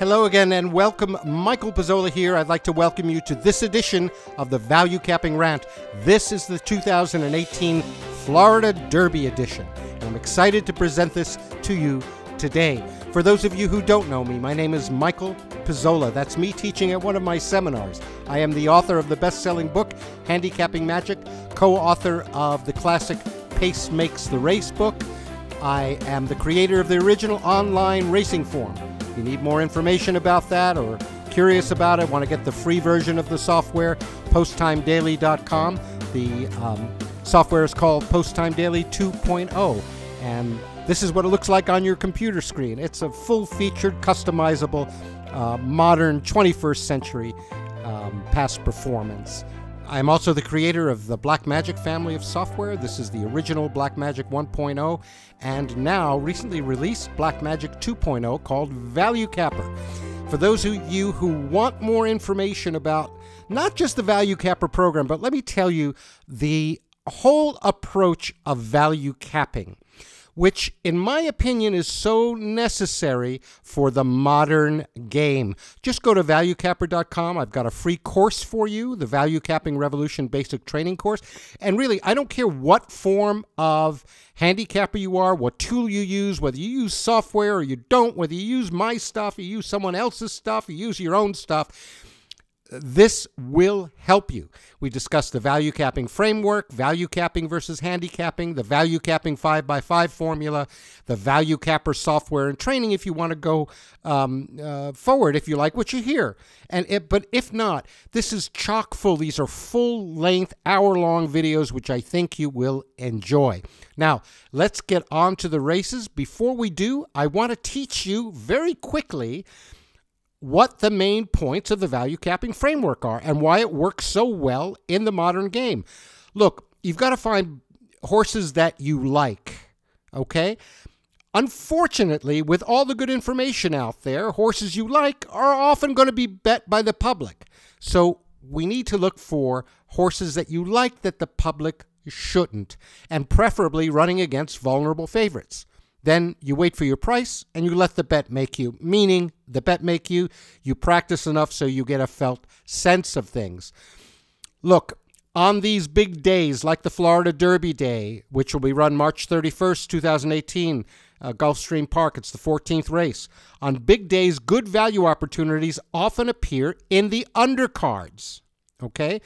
Hello again and welcome. Michael Pizzolla here. I'd like to welcome you to this edition of the Value Capping Rant. This is the 2018 Florida Derby edition. And I'm excited to present this to you today. For those of you who don't know me, my name is Michael Pizzolla. That's me teaching at one of my seminars. I am the author of the best-selling book, Handicapping Magic, co-author of the classic Pace Makes the Race book. I am the creator of the original online racing forum. If you need more information about that or curious about it, want to get the free version of the software, posttimedaily.com. The software is called Posttime Daily 2.0, and this is what it looks like on your computer screen. It's a full-featured, customizable, modern 21st century past performance. I'm also the creator of the Blackmagic family of software. This is the original Blackmagic 1.0 and now recently released Blackmagic 2.0 called ValueCapper. For those of you who want more information about not just the Value Capper program, but let me tell you the whole approach of value capping, which in my opinion is so necessary for the modern game. Just go to ValueCapper.com. I've got a free course for you, the Value Capping Revolution Basic Training Course. And really, I don't care what form of handicapper you are, what tool you use, whether you use software or you don't, whether you use my stuff, you use someone else's stuff, you use your own stuff. This will help you. We discussed the value capping framework, value capping versus handicapping, the value capping 5x5 formula, the value capper software and training if you want to go forward, if you like what you hear. But if not, this is chock full. These are full-length, hour-long videos, which I think you will enjoy. Now, let's get on to the races. Before we do, I want to teach you very quickly what the main points of the value capping framework are and why it works so well in the modern game. Look, you've got to find horses that you like, okay? Unfortunately, with all the good information out there, horses you like are often going to be bet by the public. So we need to look for horses that you like that the public shouldn't, and preferably running against vulnerable favorites. Then you wait for your price and you let the bet make you, meaning the bet make you, you practice enough so you get a felt sense of things. Look, on these big days like the Florida Derby Day, which will be run March 31st, 2018, Gulfstream Park, it's the 14th race. On big days, good value opportunities often appear in the undercards, okay?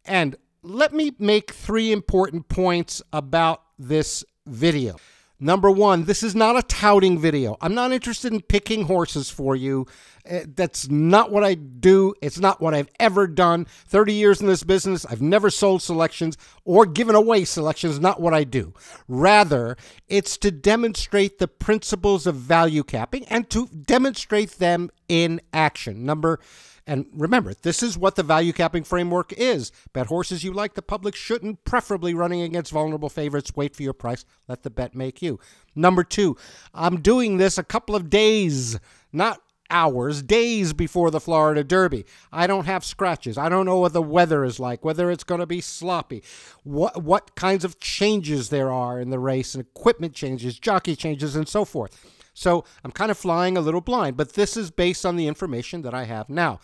And let me make 3 important points about this video. Number one, this is not a touting video. I'm not interested in picking horses for you. That's not what I do. It's not what I've ever done. 30 years in this business, I've never sold selections or given away selections. Not what I do. Rather, it's to demonstrate the principles of value capping and to demonstrate them in action. And remember, this is what the value capping framework is. Bet horses you like the public shouldn't, preferably running against vulnerable favorites. Wait for your price. Let the bet make you. Number 2, I'm doing this a couple of days, not hours, days before the Florida Derby. I don't have scratches. I don't know what the weather is like, whether it's going to be sloppy, what kinds of changes there are in the race, and equipment changes, jockey changes, and so forth. So I'm kind of flying a little blind, but this is based on the information that I have now.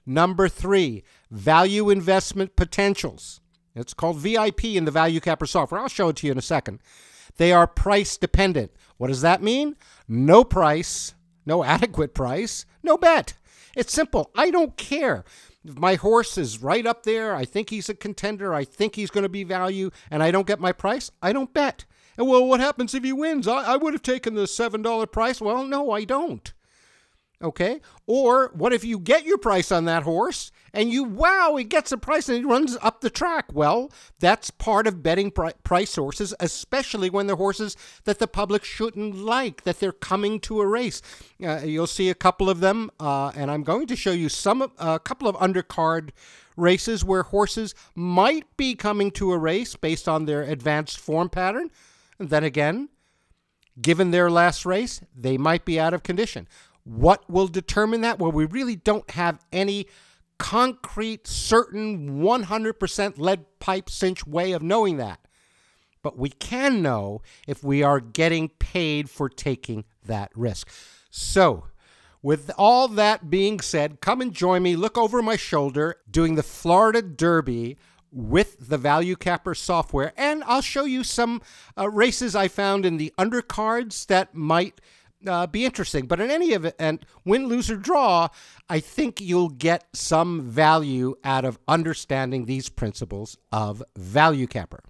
Number 3, value investment potentials. It's called VIP in the Value Capper software. I'll show it to you in a second. They are price dependent. What does that mean? No price, no adequate price, no bet. It's simple. I don't care. If my horse is right up there, I think he's a contender, I think he's going to be value, and I don't get my price, I don't bet. And well, what happens if he wins? I would have taken the $7 price. Well, no, I don't. Okay? Or what if you get your price on that horse and wow, he gets a price and he runs up the track? Well, that's part of betting price horses, especially when they're horses that the public shouldn't like, that they're coming to a race. You'll see a couple of them, and I'm going to show you a couple of undercard races where horses might be coming to a race based on their advanced form pattern. And then again, given their last race, they might be out of condition. What will determine that? Well, we really don't have any concrete, certain, 100% lead pipe cinch way of knowing that. But we can know if we are getting paid for taking that risk. So With all that being said, come and join me, look over my shoulder, doing the Florida Derby with the Value Capper software, and I'll show you some races I found in the undercards that might be interesting. But in any event, win, lose, or draw, I think you'll get some value out of understanding these principles of Value Capper.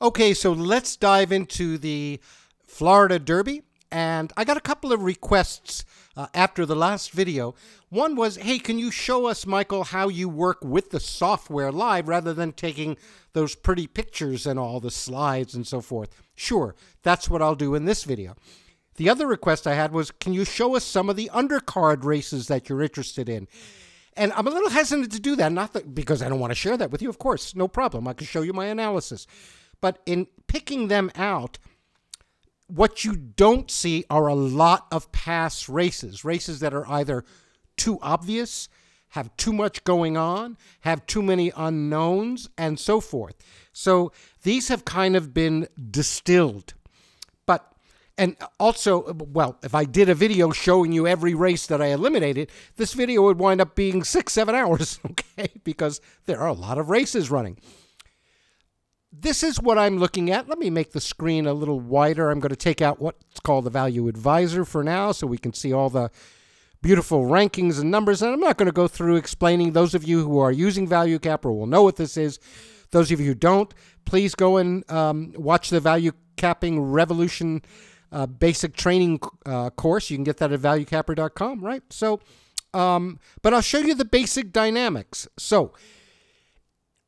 Okay, so let's dive into the Florida Derby. And I got a couple of requests after the last video. One was, hey, can you show us, Michael, how you work with the software live rather than taking those pretty pictures and all the slides and so forth? Sure, that's what I'll do in this video. The other request I had was, can you show us some of the undercard races that you're interested in? And I'm a little hesitant to do that, not that, because I don't want to share that with you, of course, no problem. I can show you my analysis. But in picking them out, what you don't see are a lot of past races that are either too obvious, have too much going on, have too many unknowns, and so forth. So these have kind of been distilled. And also, well, if I did a video showing you every race that I eliminated, this video would wind up being 6-7 hours, okay? Because there are a lot of races running. This is what I'm looking at. Let me make the screen a little wider. I'm going to take out what's called the Value Advisor for now so we can see all the beautiful rankings and numbers. And I'm not going to go through explaining. Those of you who are using Value Capper will know what this is. Those of you who don't, please go and watch the Value Capping Revolution basic training course. You can get that at valuecapper.com, right? So, but I'll show you the basic dynamics. So,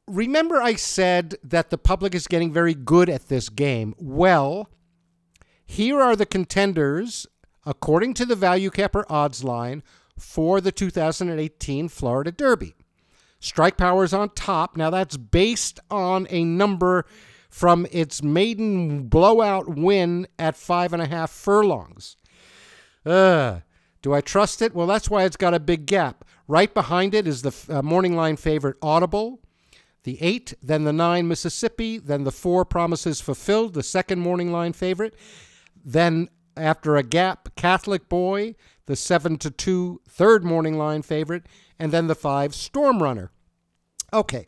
remember I said that the public is getting very good at this game. Well, here are the contenders, according to the Value Capper odds line, for the 2018 Florida Derby. Strike Power is on top. Now, that's based on a number from its maiden blowout win at 5.5 furlongs. Do I trust it? Well, that's why it's got a big gap. Right behind it is the morning line favorite Audible, the 8, then the 9 Mississippi, then the 4 Promises Fulfilled, the second morning line favorite. Then, after a gap, Catholic Boy, the 7-2 third morning line favorite, and then the 5 Storm Runner. Okay.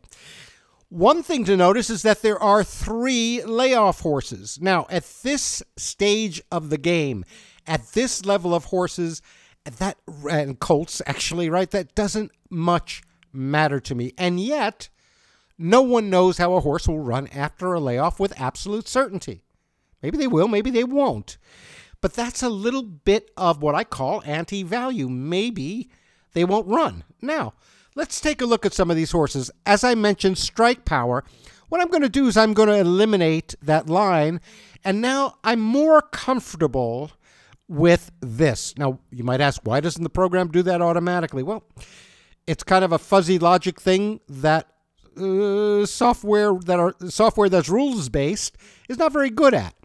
One thing to notice is that there are 3 layoff horses. Now, at this stage of the game, at this level of horses, and colts, actually, right, that doesn't much matter to me. And yet, no one knows how a horse will run after a layoff with absolute certainty. Maybe they will, maybe they won't. But that's a little bit of what I call anti-value. Maybe they won't run. Now, let's take a look at some of these horses. As I mentioned, Strike Power. What I'm going to do is I'm going to eliminate that line, and now I'm more comfortable with this. Now, you might ask, why doesn't the program do that automatically? Well, it's kind of a fuzzy logic thing that software that's rules-based is not very good at.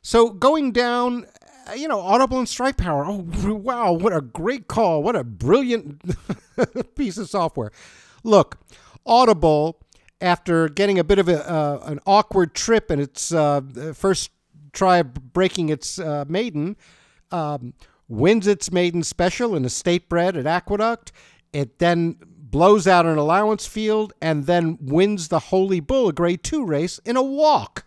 So going down, Audible and Strike Power. Oh, wow, what a great call. What a brilliant piece of software. Look, Audible, after getting a bit of an awkward trip in its first try breaking its maiden, wins its maiden special in a state bred at Aqueduct. It then blows out an allowance field and then wins the Holy Bull, a grade 2 race, in a walk.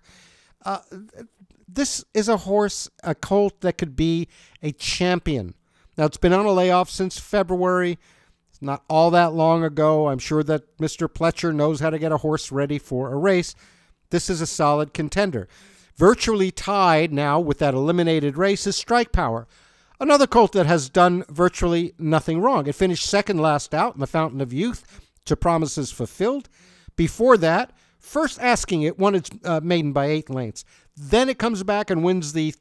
This is a horse, a colt that could be a champion. Now, it's been on a layoff since February. It's not all that long ago. I'm sure that Mr. Pletcher knows how to get a horse ready for a race. This is a solid contender. Virtually tied now with that eliminated race is Strike Power, another colt that has done virtually nothing wrong. It finished second last out in the Fountain of Youth to Promises Fulfilled. Before that, first asking it, won its maiden by 8 lengths. Then it comes back and wins the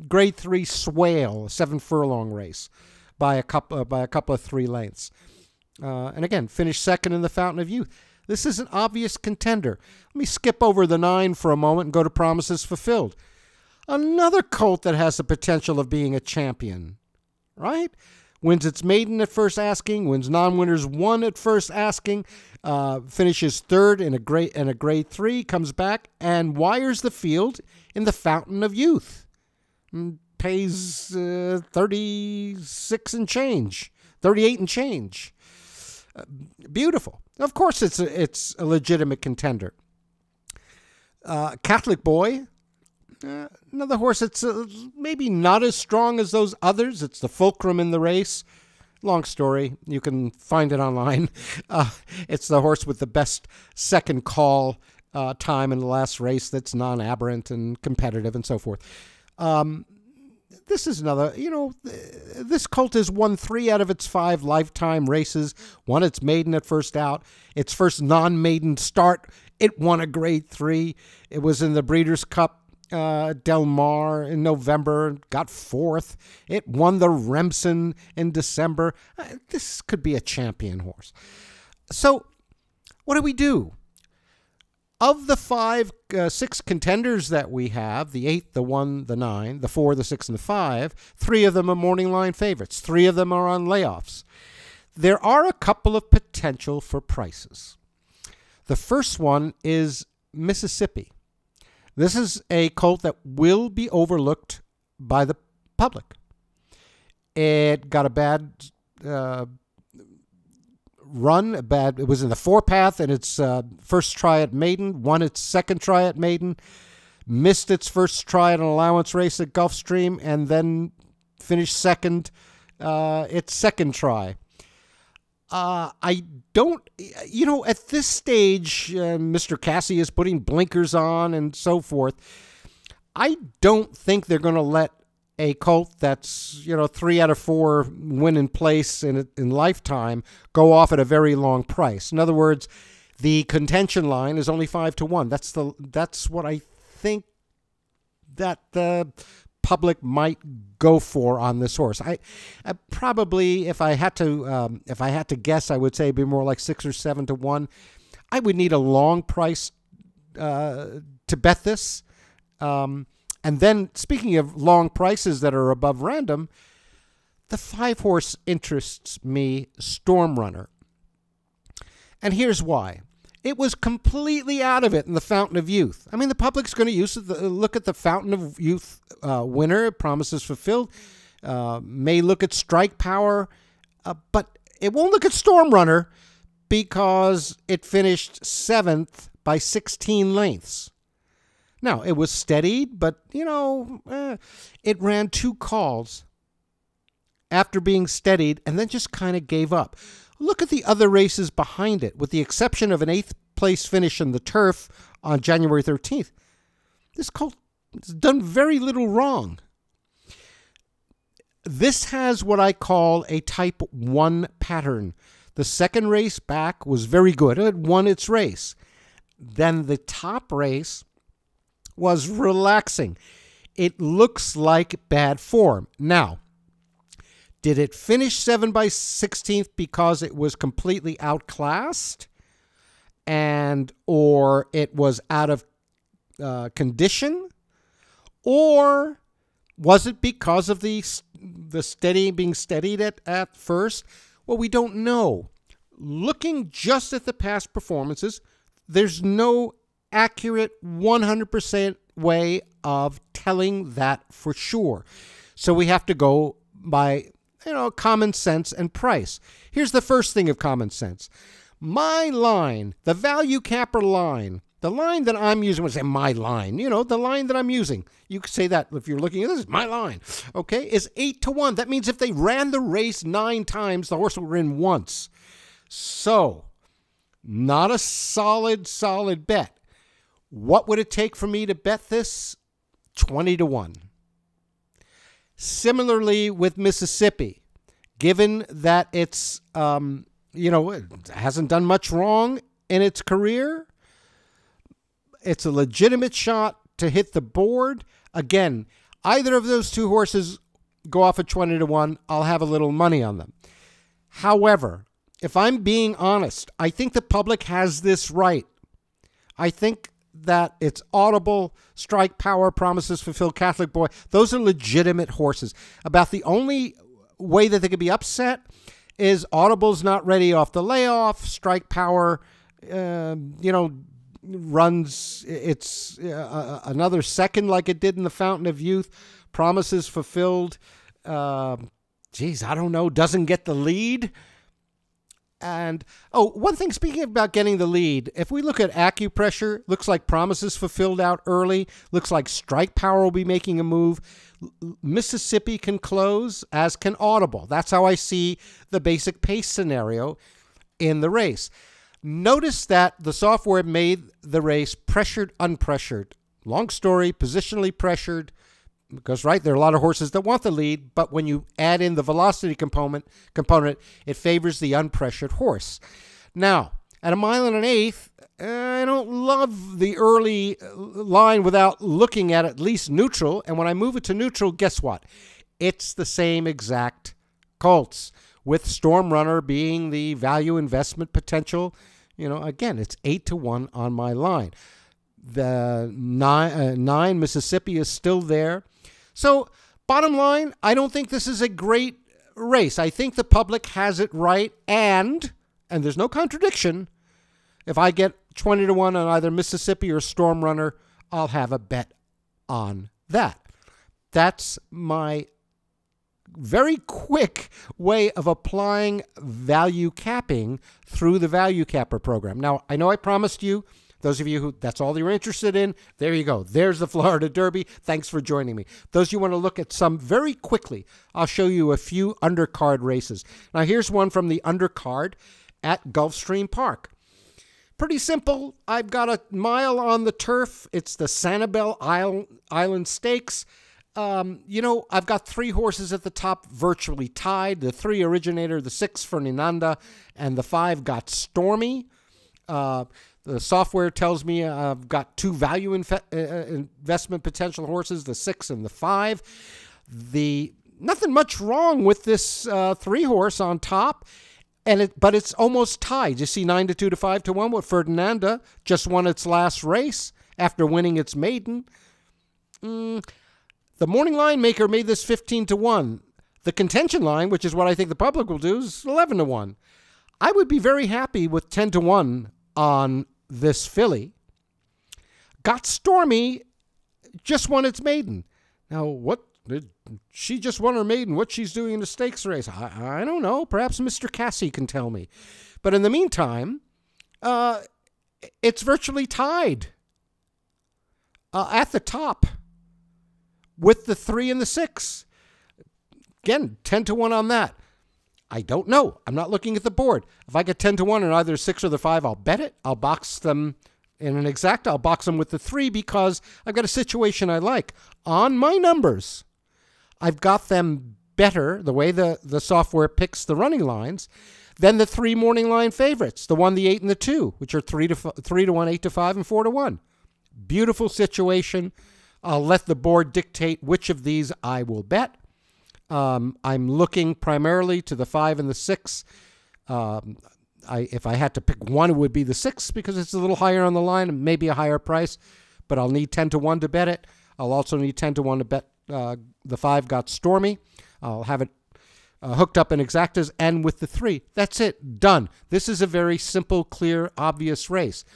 grade 3 Swale, a 7 furlong race by a couple of 3 lengths. And again, finished second in the Fountain of Youth. This is an obvious contender. Let me skip over the 9 for a moment and go to Promises Fulfilled. Another colt that has the potential of being a champion, right? Wins its maiden at first asking, wins non-winners 1 at first asking, finishes third in a grade 3, comes back and wires the field in the Fountain of Youth. pays 36 and change, 38 and change. Beautiful. Of course, it's a legitimate contender. Catholic Boy, another horse that's maybe not as strong as those others. It's the fulcrum in the race. Long story. You can find it online. It's the horse with the best second call time in the last race that's non-aberrant and competitive and so forth. This is another, this colt has won 3 out of its 5 lifetime races, won its maiden at first out, its first non-maiden start. It won a grade 3. It was in the Breeders' Cup Del Mar in November, got 4th. It won the Remsen in December. This could be a champion horse. So what do? Of the 6 contenders that we have, the 8, the 1, the 9, the 4, the 6, and the 5, 3 of them are morning line favorites. 3 of them are on layoffs. There are a couple of potential for prices. The first one is Mississippi. This is a colt that will be overlooked by the public. It got a bad run. It was in the 4-path in its first try at maiden, won its second try at maiden, missed its first try at an allowance race at Gulfstream, and then finished second its second try. I don't, at this stage, Mr. Cassie is putting blinkers on and so forth. I don't think they're going to let a colt that's, 3 out of 4 win in place in lifetime go off at a very long price. In other words, the contention line is only 5-1. That's what I think that the public might go for on this horse. I probably, if I had to guess, I would say it'd be more like 6 or 7-1. I would need a long price to bet this. And then, speaking of long prices that are above random, the 5-horse interests me, Storm Runner. And here's why. It was completely out of it in the Fountain of Youth. I mean, the public's going to look at the Fountain of Youth winner, Promises Fulfilled, may look at Strike Power, but it won't look at Storm Runner because it finished 7th by 16 lengths. Now, it was steadied, but, it ran 2 calls after being steadied and then just kind of gave up. Look at the other races behind it, with the exception of an 8th place finish in the Turf on January 13th. This colt has done very little wrong. This has what I call a type 1 pattern. The second race back was very good. It had won its race. Then the top race was relaxing. It looks like bad form. Now, did it finish 7 by 16th because it was completely outclassed or it was out of condition? Or was it because of the being steadied at first? Well, we don't know. Looking just at the past performances, there's no accurate 100% way of telling that for sure. So we have to go by common sense and price. Here's the first thing of common sense. My line, the value capper line, the line that I'm using, I would say my line, the line that I'm using. You could say that if you're looking at this, my line, okay, is 8-1. That means if they ran the race 9 times, the horse will win once. So, not a solid bet. What would it take for me to bet this? 20-1. Similarly with Mississippi, given that it's, it hasn't done much wrong in its career, it's a legitimate shot to hit the board. Again, either of those 2 horses go off at 20-1, I'll have a little money on them. However, if I'm being honest, I think the public has this right. I think that it's Audible, Strike Power, Promises Fulfilled, Catholic Boy. Those are legitimate horses. About the only way that they could be upset is Audible's not ready off the layoff. Strike Power, runs its another second like it did in the Fountain of Youth. promises fulfilled. Geez, I don't know, doesn't get the lead. And, oh, one thing, speaking about getting the lead, if we look at acupressure, looks like promises fulfilled out early. Looks like Strike Power will be making a move. Mississippi can close, as can Audible. That's how I see the basic pace scenario in the race. Notice that the software made the race pressured, unpressured. Long story, positionally pressured. Because, right, there are a lot of horses that want the lead, but when you add in the velocity component, it favors the unpressured horse. Now, at 1 1/8, I don't love the early line without looking at least neutral, and when I move it to neutral, guess what? It's the same exact colts, with Storm Runner being the value investment potential. You know, again, it's 8-1 on my line. The 9 Mississippi is still there. So, bottom line, I don't think this is a great race. I think the public has it right, and there's no contradiction. If I get 20-1 on either Mississippi or Storm Runner, I'll have a bet on that. That's my very quick way of applying value capping through the Value Capper program. Now, I know I promised you, those of you who that's all you're interested in, there you go. There's the Florida Derby. Thanks for joining me. Those of you want to look at some very quickly, I'll show you a few undercard races. Now, here's one from the undercard at Gulfstream Park. Pretty simple. I've got a mile on the turf. It's the Sanibel Island Stakes. You know, I've got 3 horses at the top virtually tied. The 3 Originator, the 6 Fernanda, and the 5 Got Stormy. The software tells me I've got 2 value investment potential horses, the 6 and the 5. Nothing much wrong with this 3 horse on top, but it's almost tied. You see 9-2 to 5-1 with Fernanda, just won its last race after winning its maiden. The morning line maker made this 15-1. The contention line, which is what I think the public will do, is 11-1. I would be very happy with 10-1 on this filly. Got Stormy just won its maiden. Now, what did she just won her maiden? What she's doing in the stakes race? I don't know. Perhaps Mr. Cassie can tell me. But in the meantime, it's virtually tied at the top with the 3 and the 6. Again, 10-1 on that. I don't know. I'm not looking at the board. If I get 10-1 on either 6 or the 5, I'll bet it. I'll box them in an exact. I'll box them with the 3 because I've got a situation I like. On my numbers, I've got them better, the way the software picks the running lines, than the 3 morning line favorites, the 1, the 8, and the 2, which are 3-1, 8-5, and 4-1. Beautiful situation. I'll let the board dictate which of these I will bet. I'm looking primarily to the 5 and the 6. If I had to pick one, it would be the 6 because it's a little higher on the line and maybe a higher price, but I'll need 10-1 to bet it. I'll also need 10-1 to bet the 5 Got Stormy. I'll have it hooked up in exactas and with the 3. That's it. Done. This is a very simple, clear, obvious race.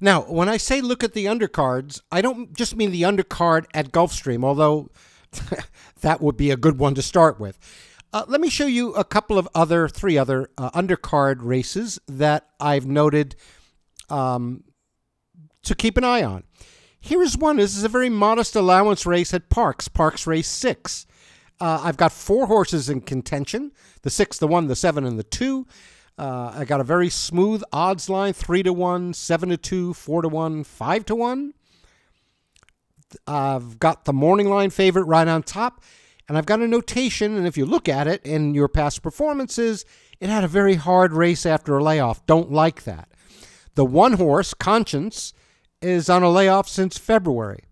Now, when I say look at the undercards, I don't just mean the undercard at Gulfstream, although that would be a good one to start with. Let me show you a couple of 3 other undercard races that I've noted to keep an eye on. Here is one. This is a very modest allowance race at Parks race 6. I've got 4 horses in contention, the 6, the 1, the 7, and the 2. I got a very smooth odds line, 3-1, 7-2, 4-1, 5-1. I've got the morning line favorite right on top, and I've got a notation, and if you look at it in your past performances, it had a very hard race after a layoff. Don't like that. The 1 horse, Conscience, is on a layoff since February.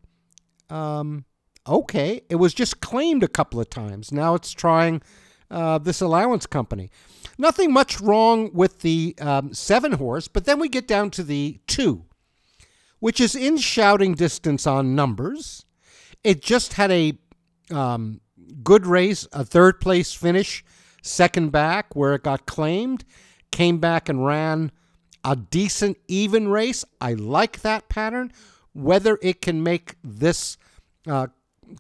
Okay, it was just claimed a couple of times. Now it's trying this allowance company. Nothing much wrong with the 7 horse, but then we get down to the 2. Which is in shouting distance on numbers. It just had a good race, a 3rd place finish, 2nd back where it got claimed, came back and ran a decent even race. I like that pattern. Whether it can make this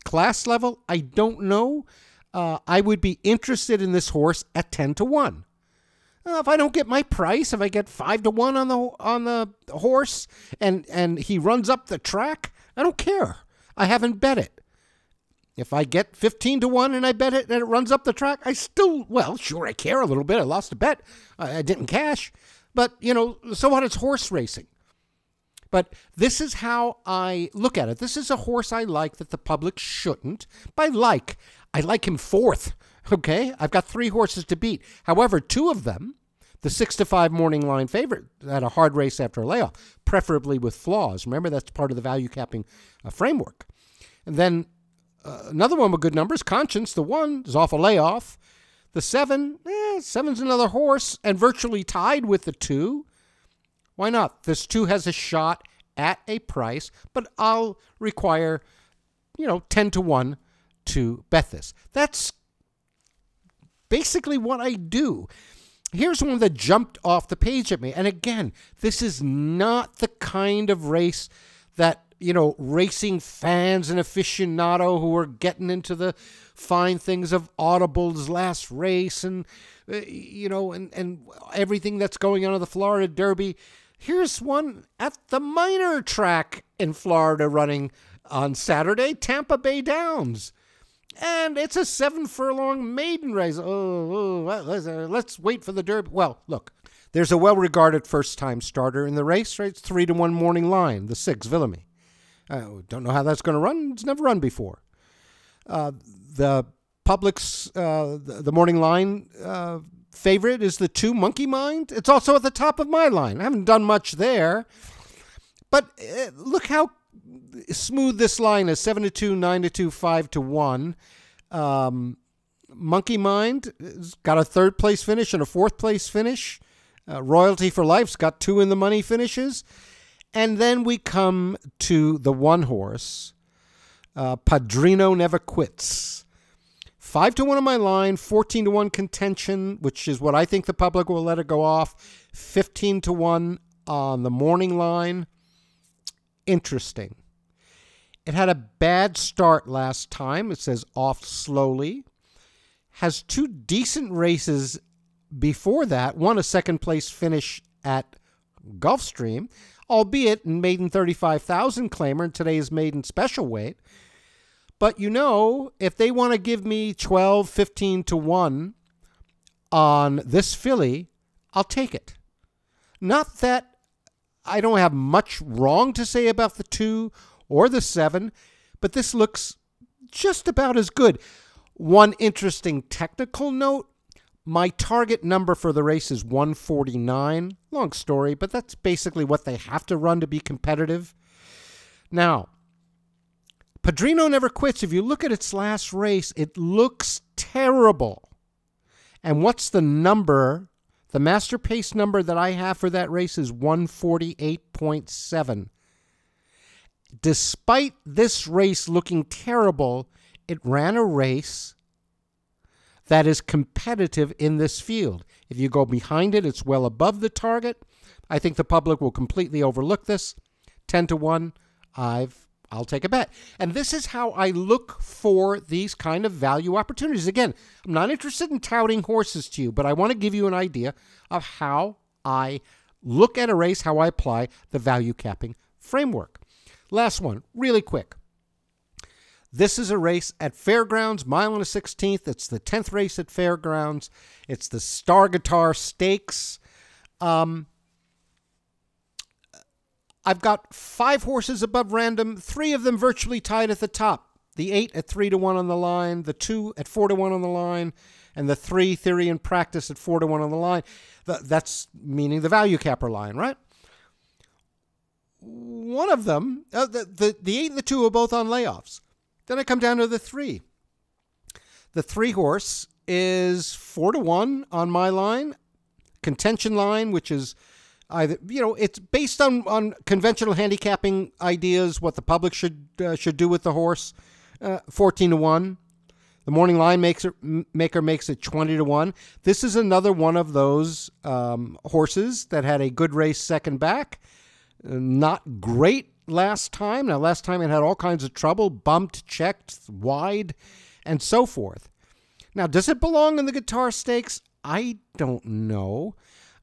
class level, I don't know. I would be interested in this horse at 10 to 1. If I don't get my price, if I get 5 to 1 on the horse and he runs up the track, I don't care. I haven't bet it. If I get 15 to 1 and I bet it and it runs up the track, I still, well, sure, I care a little bit. I lost a bet. I didn't cash. But, you know, so what? It's horse racing. But this is how I look at it. This is a horse I like that the public shouldn't. By like, I like him fourth. Okay? I've got 3 horses to beat. However, 2 of them, the 6 to 5 morning line favorite, had a hard race after a layoff, preferably with flaws. Remember, that's part of the value capping framework. And then another one with good numbers, Conscience, the 1 is off a layoff. The 7, 7's another horse and virtually tied with the 2. Why not? This 2 has a shot at a price, but I'll require, 10 to 1 to bet this. That's basically what I do. Here's one that jumped off the page at me. And again, this is not the kind of race that, racing fans and aficionado who are getting into the fine things of Audible's last race and, and everything that's going on in the Florida Derby. Here's one at the minor track in Florida running on Saturday, Tampa Bay Downs. And it's a 7-furlong maiden race. Let's wait for the Derby. Well, look, there's a well-regarded first-time starter in the race, right? It's 3 to 1 morning line, the 6, Villamy. Don't know how that's going to run. It's never run before. The public's, the morning line favorite is the 2, Monkey Mind. It's also at the top of my line. I haven't done much there. But look how smooth this line is, 7 to 2, 9 to 2, 5 to 1. Monkey Mind has got a 3rd place finish and a 4th place finish. Royalty for Life's got 2 in the money finishes. And then we come to the 1 horse, Padrino Never Quits. 5 to 1 on my line, 14 to 1 contention, which is what I think the public will let it go off. 15 to 1 on the morning line. Interesting. It had a bad start last time. It says off slowly. Has 2 decent races before that. One, a 2nd place finish at Gulfstream, albeit in maiden 35,000 claimer and today's maiden special weight. But if they want to give me 12, 15 to 1 on this filly, I'll take it. Not that I don't have much wrong to say about the 2 or the 7, but this looks just about as good. One interesting technical note, my target number for the race is 149. Long story, but that's basically what they have to run to be competitive. Now, Padrino Never Quits. If you look at its last race, it looks terrible. And what's the number? The master pace number that I have for that race is 148.7. Despite this race looking terrible, it ran a race that is competitive in this field. If you go behind it, it's well above the target. I think the public will completely overlook this. 10 to 1, I'll take a bet. And this is how I look for these kind of value opportunities. Again, I'm not interested in touting horses to you, but I want to give you an idea of how I look at a race, how I apply the value capping framework. Last one, really quick. This is a race at Fairgrounds, mile and a 16th. It's the 10th race at Fairgrounds. It's the Star Guitar Stakes. I've got 5 horses above random, 3 of them virtually tied at the top. The 8 at 3 to 1 on the line, the 2 at 4 to 1 on the line, and the 3 Theory and Practice at 4 to 1 on the line. That's meaning the value capper line, right? One of them, the 8 and the 2 are both on layoffs. Then I come down to the 3. The 3 horse is 4 to 1 on my line, contention line, which is either, it's based on conventional handicapping ideas, what the public should do with the horse. 14 to 1. The morning line maker makes it 20 to 1. This is another one of those horses that had a good race second back. Not great last time. Now, last time it had all kinds of trouble, bumped, checked, wide, and so forth. Now, does it belong in the Guitar Stakes? I don't know.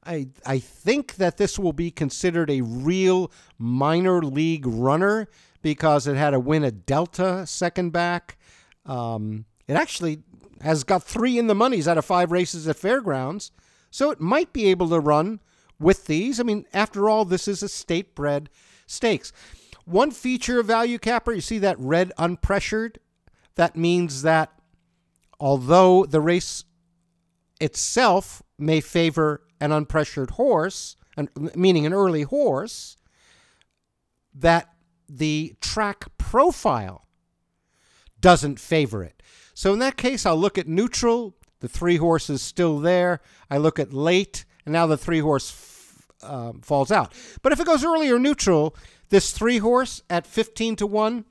I think that this will be considered a real minor league runner because it had to win a Delta second back. It actually has got 3 in the moneys out of 5 races at Fairgrounds, so it might be able to run with these. I mean, after all, this is a state-bred stakes. One feature of Value Capper, you see that red unpressured? That means that although the race itself may favor an unpressured horse, meaning an early horse, that the track profile doesn't favor it. So in that case, I'll look at neutral. The 3 horses still there. I look at late, and now the 3 horse falls out. But if it goes early or neutral, this 3 horse at 15 to 1,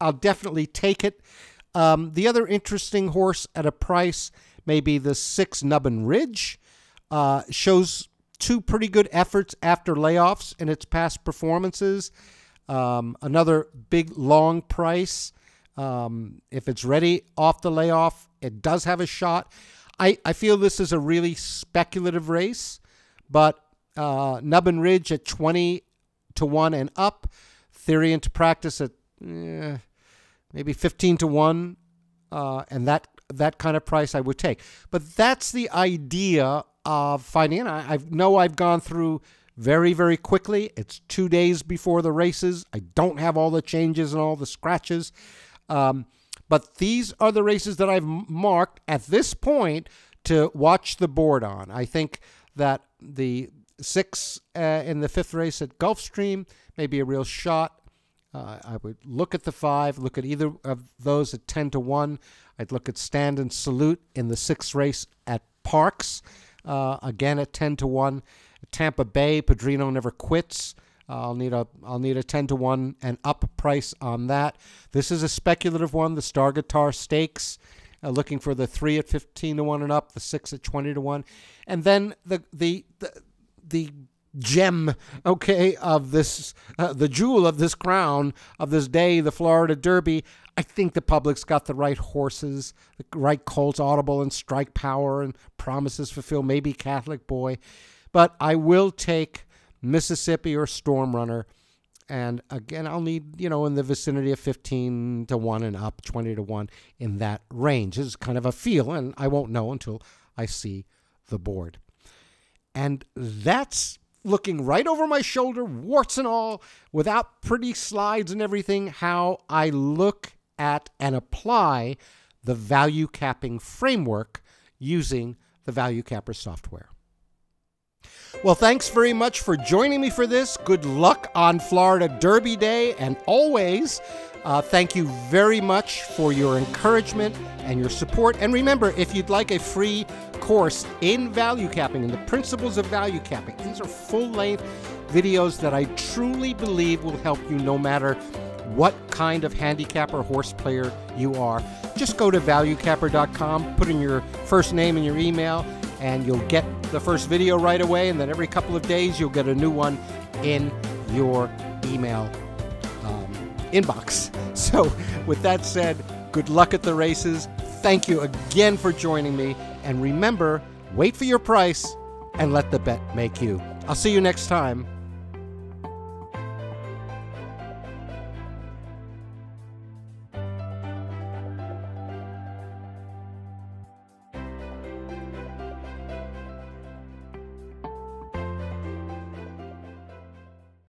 I'll definitely take it. The other interesting horse at a price may be the 6 Nubbin Ridge. Shows 2 pretty good efforts after layoffs in its past performances. Another big, long price. If it's ready off the layoff, it does have a shot. I feel this is a really speculative race, but Nubbin Ridge at 20 to 1 and up. Theory into practice at maybe 15 to 1, and that kind of price I would take. But that's the idea of finding. I know I've gone through very, very quickly. It's 2 days before the races. I don't have all the changes and all the scratches. But these are the races that I've marked at this point to watch the board on. I think that the 6 in the 5th race at Gulfstream may be a real shot. I would look at the 5, look at either of those at 10 to 1. I'd look at Stand and Salute in the 6th race at Parks, again at 10 to 1. At Tampa Bay, Padrino Never Quits. I'll need a 10 to 1 and up price on that. This is a speculative one, the Star Guitar Stakes, looking for the 3 at 15 to 1 and up, the 6 at 20 to 1, and then the gem, okay, of this, the jewel of this crown of this day, the Florida Derby. I think the public's got the right horses, the right colts, Audible and Strike Power and Promises Fulfilled, maybe Catholic Boy, but I will take Mississippi or Storm Runner, and again, I'll need, in the vicinity of 15 to 1 and up, 20 to 1, in that range. This is kind of a feel, and I won't know until I see the board. And that's looking right over my shoulder, warts and all, without pretty slides and everything, how I look at and apply the value capping framework using the Value Capper software. Well, thanks very much for joining me for this. Good luck on Florida Derby Day, and always thank you very much for your encouragement and your support. And remember, if you'd like a free course in value capping and the principles of value capping, these are full-length videos that I truly believe will help you no matter what kind of handicapper horse player you are. Just go to ValueCapper.com, put in your first name and your email, and you'll get the first video right away, and then every couple of days you'll get a new one in your email inbox. So with that said, good luck at the races. Thank you again for joining me, and remember, wait for your price and let the bet make you. I'll see you next time.